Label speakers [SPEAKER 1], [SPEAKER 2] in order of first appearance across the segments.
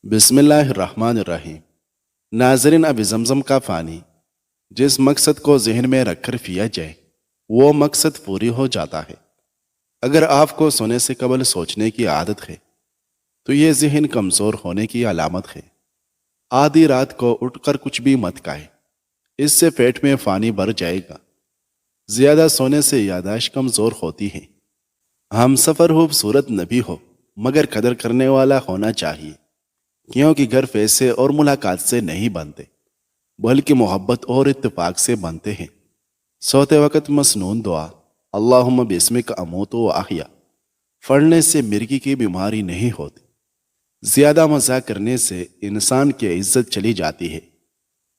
[SPEAKER 1] بسم اللہ الرحمن الرحیم۔ ناظرین، اب زمزم کا پانی جس مقصد کو ذہن میں رکھ کر پیا جائے وہ مقصد پوری ہو جاتا ہے۔ اگر آپ کو سونے سے قبل سوچنے کی عادت ہے تو یہ ذہن کمزور ہونے کی علامت ہے۔ آدھی رات کو اٹھ کر کچھ بھی مت کھائے، اس سے پیٹ میں پانی بھر جائے گا۔ زیادہ سونے سے یادداشت کمزور ہوتی ہے۔ ہم سفر خوبصورت نہ بھی ہو مگر قدر کرنے والا ہونا چاہیے، کیونکہ گھر پیسے اور ملاقات سے نہیں بنتے بلکہ محبت اور اتفاق سے بنتے ہیں۔ سوتے وقت مسنون دعا اللہم بسمک اموت و احیا پڑھنے سے مرگی کی بیماری نہیں ہوتی۔ زیادہ مزاح کرنے سے انسان کی عزت چلی جاتی ہے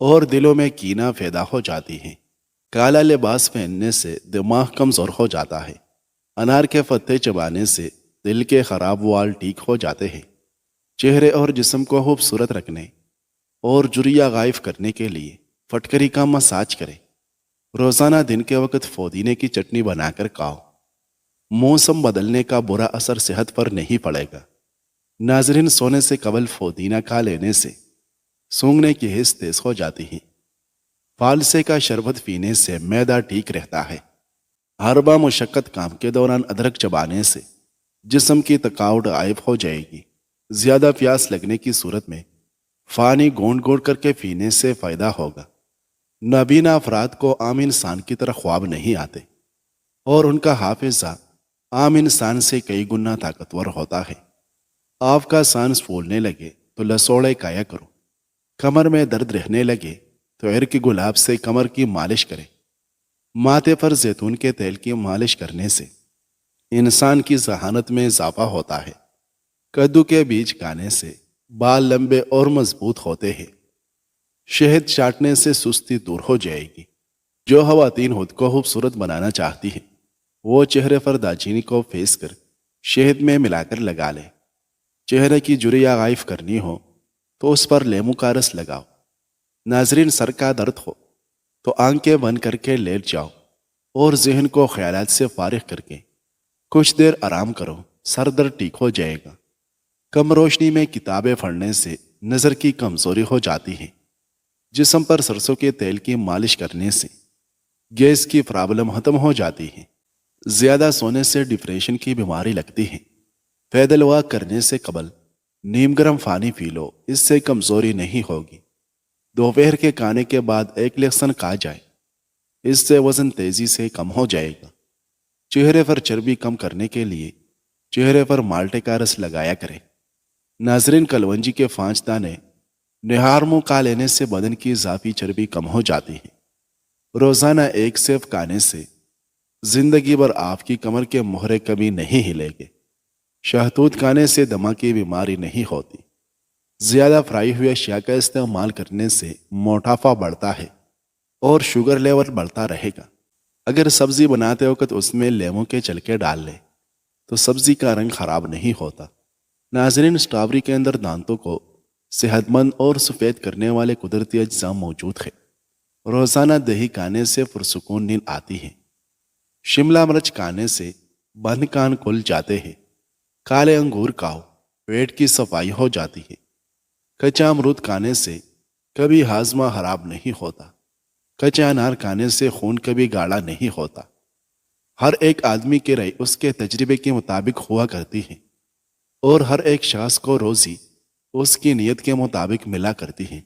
[SPEAKER 1] اور دلوں میں کینہ پیدا ہو جاتی ہے۔ کالا لباس پہننے سے دماغ کمزور ہو جاتا ہے۔ انار کے پتے چبانے سے دل کے خراب وال ٹھیک ہو جاتے ہیں۔ چہرے اور جسم کو خوبصورت رکھنے اور جریا غائب کرنے کے لیے فٹکری کا مساج کریں۔ روزانہ دن کے وقت پودینے کی چٹنی بنا کر کھاؤ۔ موسم بدلنے کا برا اثر صحت پر نہیں پڑے گا۔ ناظرین، سونے سے قبل پودینہ کھا لینے سے سونگھنے کی حس تیز ہو جاتی ہے۔ فالسے کا شربت پینے سے معدہ ٹھیک رہتا ہے۔ ہر با مشقت کام کے دوران ادرک چبانے سے جسم کی تھکاوٹ غائب ہو جائے گی۔ زیادہ پیاس لگنے کی صورت میں پانی گھونٹ گھونٹ کر کے پینے سے فائدہ ہوگا۔ نابینا افراد کو عام انسان کی طرح خواب نہیں آتے اور ان کا حافظہ عام انسان سے کئی گنا طاقتور ہوتا ہے۔ آپ کا سانس پھولنے لگے تو لسوڑے کھایا کرو۔ کمر میں درد رہنے لگے تو عرق گلاب سے کمر کی مالش کریں۔ ماتھے پر زیتون کے تیل کی مالش کرنے سے انسان کی ذہانت میں اضافہ ہوتا ہے۔ کدو کے بیج کھانے سے بال لمبے اور مضبوط ہوتے ہیں۔ شہد چاٹنے سے سستی دور ہو جائے گی۔ جو خواتین خود کو خوبصورت بنانا چاہتی ہیں وہ چہرے پر دارچینی کو پھیس کر شہد میں ملا کر لگا لیں۔ چہرے کی جھریاں غائب کرنی ہو تو اس پر لیمو کا رس لگاؤ۔ ناظرین، سر کا درد ہو تو آنکھیں بند کر کے لیٹ جاؤ اور ذہن کو خیالات سے فارغ کر کے کچھ دیر آرام کرو، سر درد ٹھیک ہو جائے گا۔ کم روشنی میں کتابیں پڑھنے سے نظر کی کمزوری ہو جاتی ہے۔ جسم پر سرسوں کے تیل کی مالش کرنے سے گیس کی پرابلم ختم ہو جاتی ہے۔ زیادہ سونے سے ڈپریشن کی بیماری لگتی ہے۔ پیدل واک کرنے سے قبل نیم گرم پانی پی لو، اس سے کمزوری نہیں ہوگی۔ دوپہر کے کھانے کے بعد ایک لہسن کھا جائے، اس سے وزن تیزی سے کم ہو جائے گا۔ چہرے پر چربی کم کرنے کے لیے چہرے پر مالٹے کا رس لگایا کریں۔ ناظرین، کلونجی کے 5 دانے نہار منہ کھا لینے سے بدن کی اضافی چربی کم ہو جاتی ہے۔ روزانہ ایک سیب کھانے سے زندگی بھر آپ کی کمر کے مہرے کبھی نہیں ہلیں گے۔ شہتوت کھانے سے دمہ کی بیماری نہیں ہوتی۔ زیادہ فرائی ہوئے اشیاء کا استعمال کرنے سے موٹاپا بڑھتا ہے اور شوگر لیول بڑھتا رہے گا۔ اگر سبزی بناتے وقت اس میں لیموں کے چھلکے ڈال لیں تو سبزی کا رنگ خراب نہیں ہوتا۔ ناظرین، اسٹرابری کے اندر دانتوں کو صحت مند اور سفید کرنے والے قدرتی اجزاء موجود ہیں۔ روزانہ دہی کھانے سے پرسکون نیند آتی ہے۔ شملہ مرچ کھانے سے بند کان کھل جاتے ہیں۔ کالے انگور کھاؤ، پیٹ کی صفائی ہو جاتی ہے۔ کچا امرود کھانے سے کبھی ہاضمہ خراب نہیں ہوتا۔ کچا انار کھانے سے خون کبھی گاڑھا نہیں ہوتا۔ ہر ایک آدمی کی رائے اس کے تجربے کے مطابق ہوا کرتی ہے اور ہر ایک شخص کو روزی اس کی نیت کے مطابق ملا کرتی ہے۔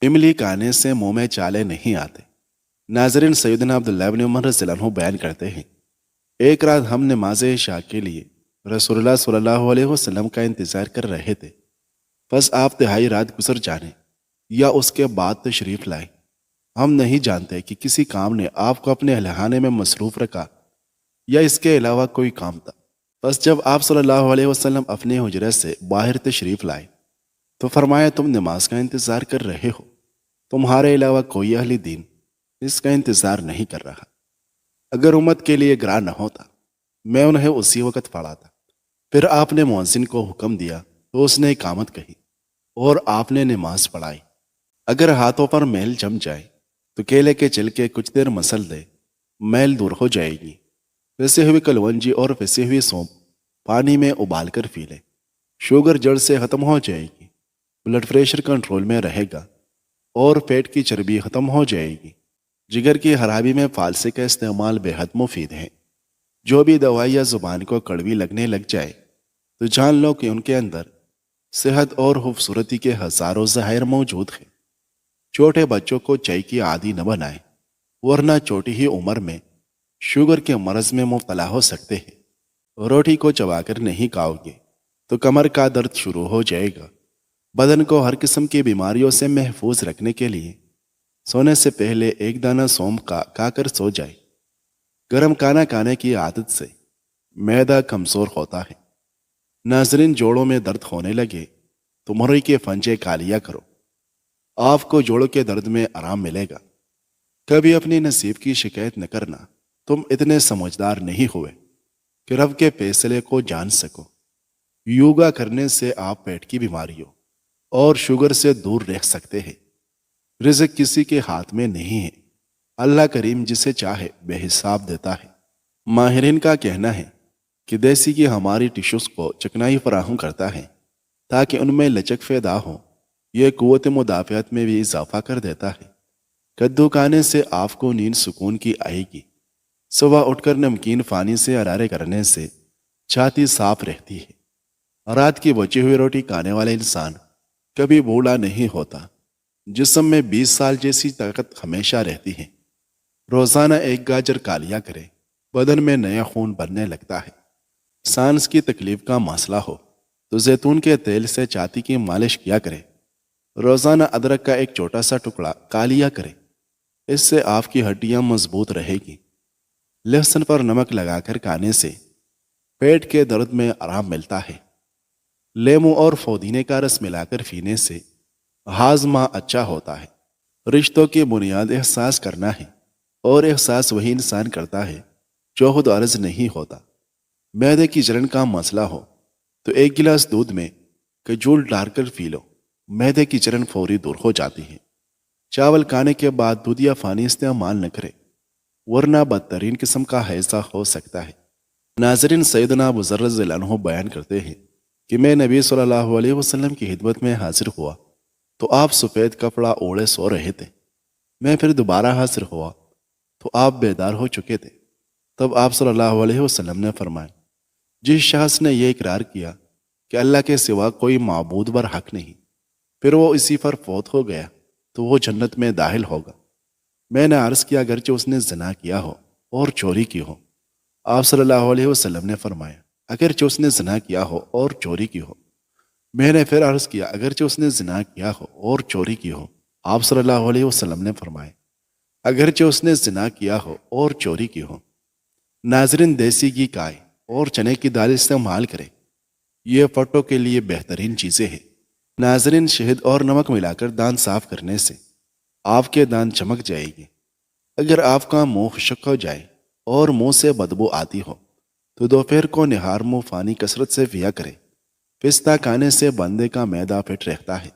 [SPEAKER 1] املی کھانے سے منہ میں چالے نہیں آتے۔ ناظرین، سیدنا عبداللہ بن عمر رضی اللہ عنہ بیان کرتے ہیں، ایک رات ہم نماز عشاء کے لیے رسول اللہ صلی اللہ علیہ وسلم کا انتظار کر رہے تھے۔ بس آپ تہائی رات گزر جانے یا اس کے بعد تشریف لائے۔ ہم نہیں جانتے کہ کسی کام نے آپ کو اپنے اہلخانے میں مصروف رکھا یا اس کے علاوہ کوئی کام تھا۔ بس جب آپ صلی اللہ علیہ وسلم اپنے حجرے سے باہر تشریف لائے تو فرمایا، تم نماز کا انتظار کر رہے ہو، تمہارے علاوہ کوئی اہل دین اس کا انتظار نہیں کر رہا۔ اگر امت کے لیے گراں نہ ہوتا میں انہیں اسی وقت پڑھا تھا۔ پھر آپ نے مؤذن کو حکم دیا تو اس نے اقامت کہی اور آپ نے نماز پڑھائی۔ اگر ہاتھوں پر میل جم جائے تو کیلے کے چھلکے کچھ دیر مسل دے، میل دور ہو جائے گی۔ پسے ہوئی کلونجی اور پسی ہوئی سونف پانی میں ابال کر پی لے، شوگر جڑ سے ختم ہو جائے گی۔ بلڈ پریشر کنٹرول میں رہے گا اور پیٹ کی چربی ختم ہو جائے گی۔ جگر کی خرابی میں فالسی کا استعمال بے حد مفید ہے۔ جو بھی دوائی یا زبان کو کڑوی لگنے لگ جائے تو جان لو کہ ان کے اندر صحت اور خوبصورتی کے ہزاروں ظاہر موجود ہیں۔ چھوٹے بچوں کو چائے کی عادی نہ بنائیں، ورنہ چھوٹی ہی عمر میں شوگر کے مرض میں مبتلا ہو سکتے ہیں۔ روٹی کو چبا کر نہیں کھاؤ گے تو کمر کا درد شروع ہو جائے گا۔ بدن کو ہر قسم کی بیماریوں سے محفوظ رکھنے کے لیے سونے سے پہلے ایک دانہ سونف کا کھا کر سو جائے۔ گرم کھانا کھانے کی عادت سے معدہ کمزور ہوتا ہے۔ ناظرین، جوڑوں میں درد ہونے لگے تو مرئی کے پھنجے کھا لیا کرو، آپ کو جوڑوں کے درد میں آرام ملے گا۔ کبھی اپنی نصیب کی شکایت نہ کرنا، تم اتنے سمجھدار نہیں ہوئے کہ رب کے فیصلے کو جان سکو۔ یوگا کرنے سے آپ پیٹ کی بیماریوں اور شوگر سے دور رہ سکتے ہیں۔ رزق کسی کے ہاتھ میں نہیں ہے، اللہ کریم جسے چاہے بے حساب دیتا ہے۔ ماہرین کا کہنا ہے کہ دیسی گھی ہماری ٹشوز کو چکنائی فراہم کرتا ہے تاکہ ان میں لچک پیدا ہو۔ یہ قوت مدافعت میں بھی اضافہ کر دیتا ہے۔ کدو کھانے سے آپ کو نیند سکون کی آئے گی۔ صبح اٹھ کر نمکین پانی سے غرارے کرنے سے چھاتی صاف رہتی ہے۔ رات کی بچی ہوئی روٹی کھانے والا انسان کبھی بوڑھا نہیں ہوتا، جسم میں 20 سال جیسی طاقت ہمیشہ رہتی ہے۔ روزانہ ایک گاجر کھا لیا کرے، بدن میں نیا خون بننے لگتا ہے۔ سانس کی تکلیف کا مسئلہ ہو تو زیتون کے تیل سے چھاتی کی مالش کیا کرے۔ روزانہ ادرک کا ایک چھوٹا سا ٹکڑا کھا لیا کرے، اس سے آپ کی ہڈیاں مضبوط رہے گی۔ لہسن پر نمک لگا کر کھانے سے پیٹ کے درد میں آرام ملتا ہے۔ لیمو اور پودینے کا رس ملا کر پینے سے ہاضمہ اچھا ہوتا ہے۔ رشتوں کی بنیاد احساس کرنا ہے، اور احساس وہی انسان کرتا ہے جو خود غرض نہیں ہوتا۔ معدے کی جلن کا مسئلہ ہو تو ایک گلاس دودھ میں کھجور ڈال کر پی لو، معدے کی جلن فوری دور ہو جاتی ہے۔ چاول کھانے کے بعد دودھ یا پانی استعمال نہ کرے، ورنہ بدترین قسم کا ہیضہ ہو سکتا ہے۔ ناظرین، سیدنا ابو ذر رضی اللہ عنہ بیان کرتے ہیں کہ میں نبی صلی اللہ علیہ وسلم کی خدمت میں حاضر ہوا تو آپ سفید کپڑا اوڑھے سو رہے تھے۔ میں پھر دوبارہ حاضر ہوا تو آپ بیدار ہو چکے تھے۔ تب آپ صلی اللہ علیہ وسلم نے فرمایا، جس شخص نے یہ اقرار کیا کہ اللہ کے سوا کوئی معبود بر حق نہیں، پھر وہ اسی پر فوت ہو گیا تو وہ جنت میں داخل ہوگا۔ میں نے عرض کیا، اگرچہ اس نے زنا کیا ہو اور چوری کی ہو؟ آپ صلی اللہ علیہ وسلم نے فرمایا، اگرچہ اس نے زنا کیا ہو اور چوری کی ہو۔ میں نے پھر عرض کیا، اگرچہ اس نے زنا کیا ہو اور چوری کی ہو؟ آپ صلی اللہ علیہ وسلم نے فرمایا، اگرچہ اس نے زنا کیا ہو اور چوری کی ہو۔ ناظرین، دیسی گھی کھائیں اور چنے کی دال استعمال کریں، یہ پٹوں کے لیے بہترین چیزیں ہیں۔ ناظرین، شہد اور نمک ملا کر دان صاف کرنے سے آپ کے دان چمک جائے گی۔ اگر آپ کا منہ خشک ہو جائے اور منہ سے بدبو آتی ہو تو دوپہر کو نہار منہ پانی کثرت سے پیا کریں۔ پستہ کھانے سے بندے کا معدہ فٹ رہتا ہے۔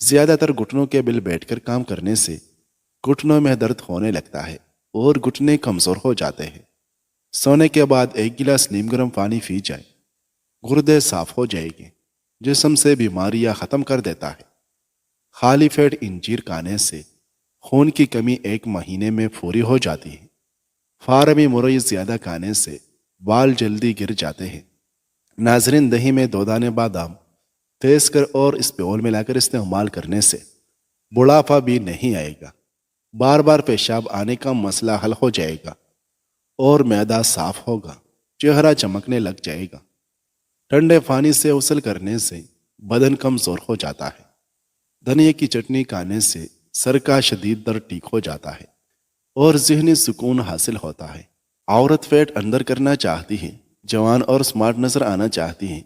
[SPEAKER 1] زیادہ تر گھٹنوں کے بل بیٹھ کر کام کرنے سے گھٹنوں میں درد ہونے لگتا ہے اور گھٹنے کمزور ہو جاتے ہیں۔ سونے کے بعد ایک گلاس نیم گرم پانی پی جائے، گردے صاف ہو جائے گے، جسم سے بیماریاں ختم کر دیتا ہے۔ خالی پیٹ انجیر کھانے سے خون کی کمی ایک مہینے میں پوری ہو جاتی ہے۔ فارمی مرئی زیادہ کھانے سے بال جلدی گر جاتے ہیں۔ ناظرین، دہی میں 2 دانے بادام پیس کر اور اسپیول ملا کر استعمال کرنے سے بڑھاپا بھی نہیں آئے گا۔ بار بار پیشاب آنے کا مسئلہ حل ہو جائے گا اور معدہ صاف ہوگا، چہرہ چمکنے لگ جائے گا۔ ٹھنڈے پانی سے غسل کرنے سے بدن کمزور ہو جاتا ہے۔ دھنیا کی چٹنی کھانے سے سر کا شدید درد ٹھیک ہو جاتا ہے اور ذہنی سکون حاصل ہوتا ہے۔ عورت پیٹ اندر کرنا چاہتی ہے، جوان اور سمارٹ نظر آنا چاہتی ہیں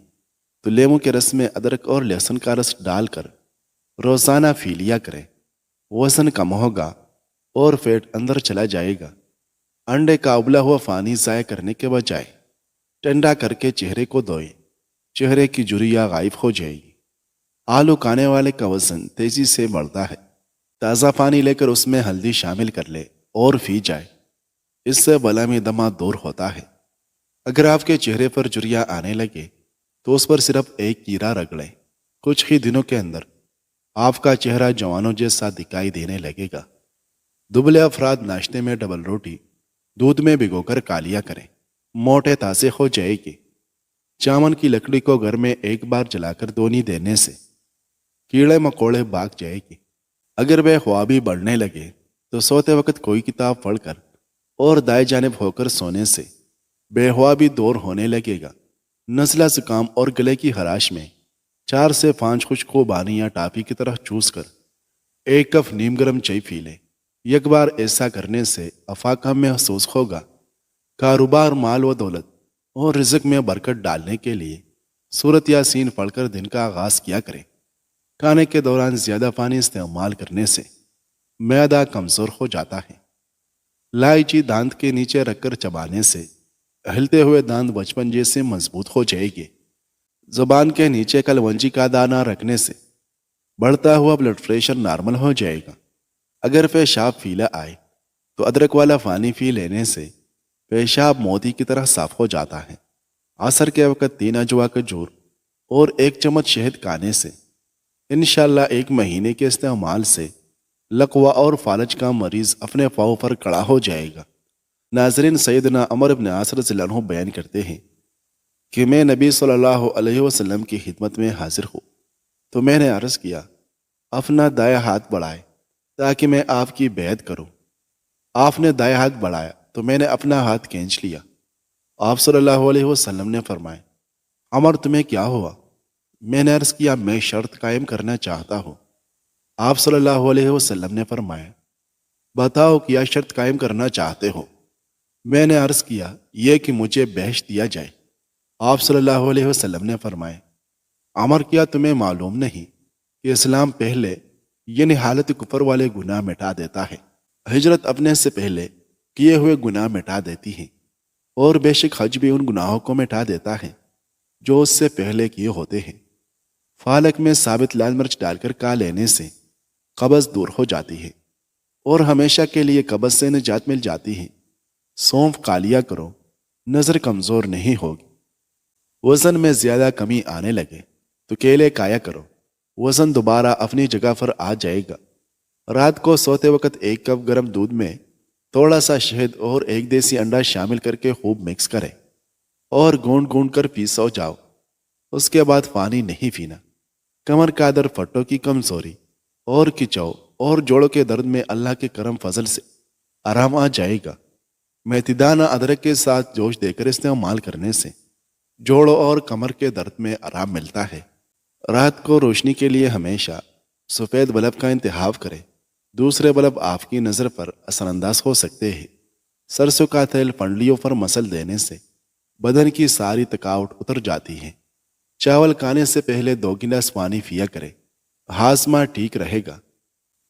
[SPEAKER 1] تو لیمو کے رس میں ادرک اور لہسن کا رس ڈال کر روزانہ پی لیا کریں، وزن کم ہوگا اور پیٹ اندر چلا جائے گا۔ انڈے کا ابلا ہوا پانی ضائع کرنے کے بجائے ٹھنڈا کر کے چہرے کو دھوئیں، چہرے کی جھریاں غائب ہو جائے گی۔ آلو کھانے والے کا وزن تیزی سے بڑھتا ہے۔ تازہ پانی لے کر اس میں ہلدی شامل کر لے اور پی جائے، اس سے بلغمی دمہ دور ہوتا ہے۔ اگر آپ کے چہرے پر جھریاں آنے لگے تو اس پر صرف ایک کیرا رگڑیں، کچھ ہی دنوں کے اندر آپ کا چہرہ جوانوں جیسا دکھائی دینے لگے گا۔ دبلے افراد ناشتے میں ڈبل روٹی دودھ میں بھگو کر کھا لیا کریں، موٹے تازے ہو جائے گی۔ چاول کی لکڑی کو گھر میں ایک بار جلا کر دھونی دینے سے کیڑے مکوڑے بھاگ جائے گی۔ اگر بے خوابی بڑھنے لگے تو سوتے وقت کوئی کتاب پڑھ کر اور دائیں جانب ہو کر سونے سے بے خوابی دور ہونے لگے گا۔ نزلہ زکام اور گلے کی خراش میں 4 سے 5 خشک پانی یا ٹافی کی طرح چوس کر 1 کپ نیم گرم چائے پی لیں۔ یک بار ایسا کرنے سے افاقہ محسوس ہوگا۔ کاروبار، مال و دولت اور رزق میں برکت ڈالنے کے لیے سورۃ یاسین پڑھ کر دن کا آغاز کیا کریں۔ کھانے کے دوران زیادہ پانی استعمال کرنے سے معدہ کمزور ہو جاتا ہے۔ الائچی دانت کے نیچے رکھ کر چبانے سے ہلتے ہوئے دانت بچپن جیسے مضبوط ہو جائے گے۔ زبان کے نیچے کلونجی کا دانہ رکھنے سے بڑھتا ہوا بلڈ پریشر نارمل ہو جائے گا۔ اگر پیشاب پھیلا آئے تو ادرک والا پانی پی لینے سے پیشاب موتی کی طرح صاف ہو جاتا ہے۔ عصر کے وقت 3 اجوا کا جور اور 1 چمچ شہد کھانے سے انشاءاللہ 1 مہینے کے استعمال سے لقوہ اور فالج کا مریض اپنے پاؤں پر کھڑا ہو جائے گا۔ ناظرین، سیدنا عمر بن عاص رضی اللہ عنہ بیان کرتے ہیں کہ میں نبی صلی اللہ علیہ وسلم کی خدمت میں حاضر ہوں تو میں نے عرض کیا، اپنا دائیں ہاتھ بڑھائے تاکہ میں آپ کی بیعت کروں۔ آپ نے دائیں ہاتھ بڑھایا تو میں نے اپنا ہاتھ کھینچ لیا۔ آپ صلی اللہ علیہ وسلم نے فرمایا، عمر تمہیں کیا ہوا؟ میں نے عرض کیا، میں شرط قائم کرنا چاہتا ہوں۔ آپ صلی اللہ علیہ وسلم نے فرمایا، بتاؤ کیا شرط قائم کرنا چاہتے ہو؟ میں نے عرض کیا، یہ کہ مجھے بہشت دیا جائے۔ آپ صلی اللہ علیہ وسلم نے فرمایا، عمر کیا تمہیں معلوم نہیں کہ اسلام پہلے یعنی حالت کفر والے گناہ مٹا دیتا ہے، ہجرت اپنے سے پہلے کیے ہوئے گناہ مٹا دیتی ہے، اور بے شک حج بھی ان گناہوں کو مٹا دیتا ہے جو اس سے پہلے کیے ہوتے ہیں۔ فالک میں ثابت لال مرچ ڈال کر کھا لینے سے قبض دور ہو جاتی ہے اور ہمیشہ کے لیے قبض سے نجات مل جاتی ہے۔ سونف کھا لیا کرو، نظر کمزور نہیں ہوگی۔ وزن میں زیادہ کمی آنے لگے تو کیلے کھایا کرو، وزن دوبارہ اپنی جگہ پر آ جائے گا۔ رات کو سوتے وقت 1 کپ گرم دودھ میں تھوڑا سا شہد اور 1 دیسی انڈا شامل کر کے خوب مکس کریں اور گونڈ گونڈ کر پی سو جاؤ۔ اس کے بعد پانی نہیں پینا۔ کمر کا درد، پھٹوں کی کمزوری اور کھچاؤ اور جوڑوں کے درد میں اللہ کے کرم فضل سے آرام آ جائے گا۔ میتھی دانہ ادرک کے ساتھ جوش دے کر استعمال کرنے سے جوڑوں اور کمر کے درد میں آرام ملتا ہے۔ رات کو روشنی کے لیے ہمیشہ سفید بلب کا انتخاب کریں، دوسرے بلب آپ کی نظر پر اثر انداز ہو سکتے ہیں۔ سرسوں کا تیل پنڈلیوں پر مسل دینے سے بدن کی ساری تھکاوٹ اتر جاتی ہے۔ چاول کھانے سے پہلے 2 گلاس پانی پیا کریں، ہاضمہ ٹھیک رہے گا۔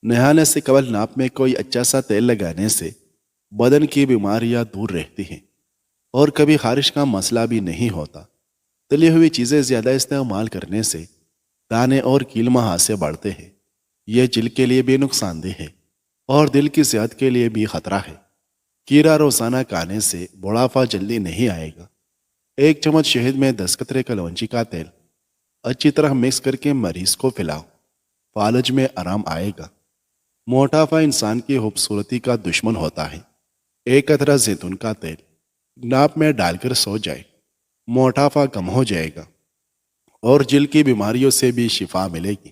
[SPEAKER 1] نہانے سے قبل ناپ میں کوئی اچھا سا تیل لگانے سے بدن کی بیماریاں دور رہتی ہیں اور کبھی خارش کا مسئلہ بھی نہیں ہوتا۔ تلی ہوئی چیزیں زیادہ استعمال کرنے سے دانے اور کیل مہاسے بڑھتے ہیں، یہ جلد کے لیے بھی نقصان دہ ہے اور دل کی صحت کے لیے بھی خطرہ ہے۔ کیرا روزانہ کھانے سے بڑھاپا جلدی نہیں آئے گا۔ 1 چمچ شہد میں 10 قطرے کلونجی کا تیل اچھی طرح مکس کر کے مریض کو پلاؤ، فالج میں آرام آئے گا۔ موٹاپا انسان کی خوبصورتی کا دشمن ہوتا ہے۔ 1 قطرہ زیتون کا تیل ناپ میں ڈال کر سو جائے، موٹاپا کم ہو جائے گا اور جلد کی بیماریوں سے بھی شفا ملے گی۔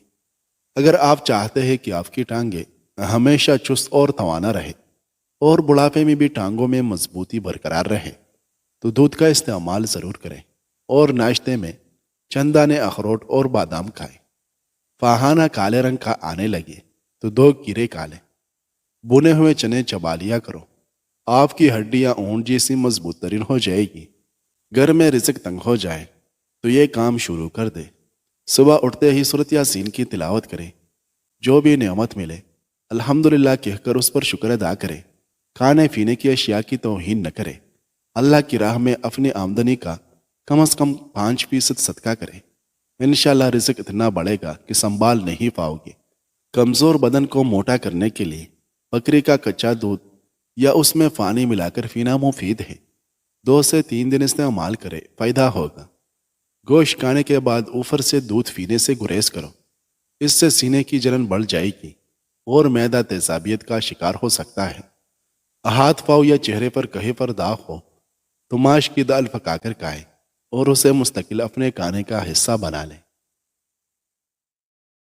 [SPEAKER 1] اگر آپ چاہتے ہیں کہ آپ کی ٹانگیں ہمیشہ چست اور توانا رہے اور بڑھاپے میں بھی ٹانگوں میں مضبوطی برقرار رہے تو دودھ کا استعمال ضرور کریں اور ناشتے میں چند دانے اخروٹ اور بادام کھائیں۔ فاہانہ کالے رنگ کا آنے لگے تو 2 کیرے کھا لیں۔ بنے ہوئے چنے چبا لیا کرو، آپ کی ہڈیاں اونٹ جیسی مضبوط ترین ہو جائے گی۔ گھر میں رزق تنگ ہو جائے تو یہ کام شروع کر دے، صبح اٹھتے ہی سورۃ یاسین کی تلاوت کریں۔ جو بھی نعمت ملے الحمدللہ کہہ کر اس پر شکر ادا کرے۔ کھانے پینے کی اشیاء کی توہین نہ کرے۔ اللہ کی راہ میں اپنی آمدنی کا کم از کم 5% صدقہ کریں۔ انشاءاللہ رزق اتنا بڑھے گا کہ سنبھال نہیں پاؤ گے۔ کمزور بدن کو موٹا کرنے کے لیے بکری کا کچا دودھ یا اس میں پانی ملا کر پینا مفید ہے۔ 2 سے 3 دن استعمال کرے، فائدہ ہوگا۔ گوشت کھانے کے بعد اوپر سے دودھ پینے سے گریز کرو۔ اس سے سینے کی جلن بڑھ جائے گی اور معدہ تیزابیت کا شکار ہو سکتا ہے۔ ہاتھ پاؤں یا چہرے پر کہیں پر داغ ہو تو ماش کی دال پکا کر کھائیں اور اسے مستقل اپنے کھانے کا حصہ بنا لیں۔